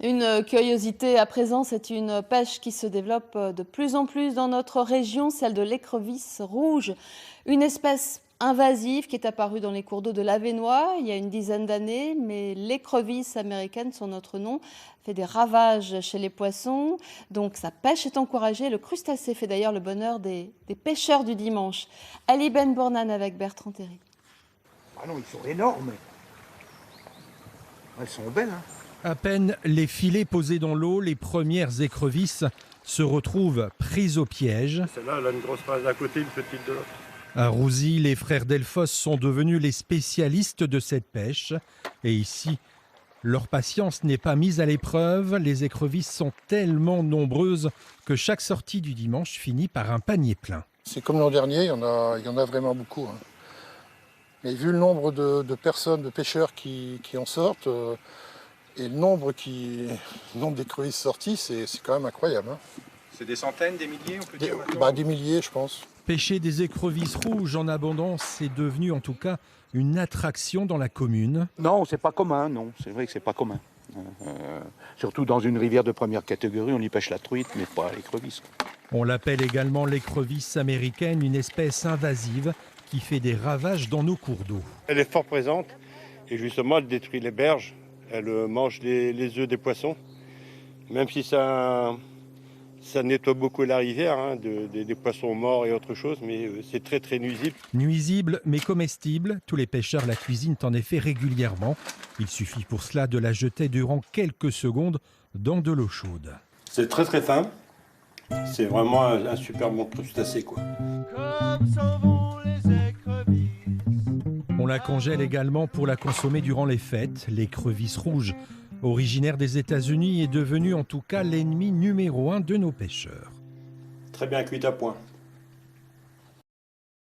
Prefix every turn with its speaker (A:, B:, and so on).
A: Une curiosité à présent, c'est une pêche qui se développe de plus en plus dans notre région, celle de l'écrevisse rouge, une espèce invasive qui est apparue dans les cours d'eau de l'Avesnois il y a une dizaine d'années, mais l'écrevisse américaine, son autre nom, fait des ravages chez les poissons, donc sa pêche est encouragée. Le crustacé fait d'ailleurs le bonheur des pêcheurs du dimanche. Ali Ben Bournan avec Bertrand Terry.
B: Ah non, ils sont énormes. Elles sont belles, hein.
C: À peine les filets posés dans l'eau, les premières écrevisses se retrouvent prises au piège.
D: Celle-là, elle a une grosse face d'un côté, une petite de l'autre.
C: À Rouzy, les frères Delfos sont devenus les spécialistes de cette pêche. Et ici, leur patience n'est pas mise à l'épreuve. Les écrevisses sont tellement nombreuses que chaque sortie du dimanche finit par un panier plein.
E: C'est comme l'an dernier, il y en a vraiment beaucoup, hein. Mais vu le nombre de personnes, de pêcheurs qui en sortent, et le nombre d'écrevisses sorties, c'est quand même incroyable, hein.
F: C'est des centaines, des milliers, on peut dire maintenant?
E: Des milliers, je pense.
C: Pêcher des écrevisses rouges en abondance est devenu en tout cas une attraction dans la commune.
B: Non, c'est pas commun, non. C'est vrai que c'est pas commun. Surtout dans une rivière de première catégorie, on y pêche la truite, mais pas l'écrevisse.
C: On l'appelle également l'écrevisse américaine, une espèce invasive qui fait des ravages dans nos cours d'eau.
D: Elle est fort présente et justement, elle détruit les berges. Elle mange les œufs des poissons. Même si ça nettoie beaucoup la rivière, hein, des poissons morts et autre chose, mais c'est très très nuisible.
C: Nuisible mais comestible, tous les pêcheurs la cuisinent en effet régulièrement. Il suffit pour cela de la jeter durant quelques secondes dans de l'eau chaude.
D: C'est très très fin. C'est vraiment un super bon crustacé, quoi.
G: Comme s'en vont les écrevisses.
C: On la congèle également pour la consommer durant les fêtes. L'écrevisse rouge, originaire des États-Unis, est devenue en tout cas l'ennemi numéro 1 de nos pêcheurs.
D: Très bien cuite à point.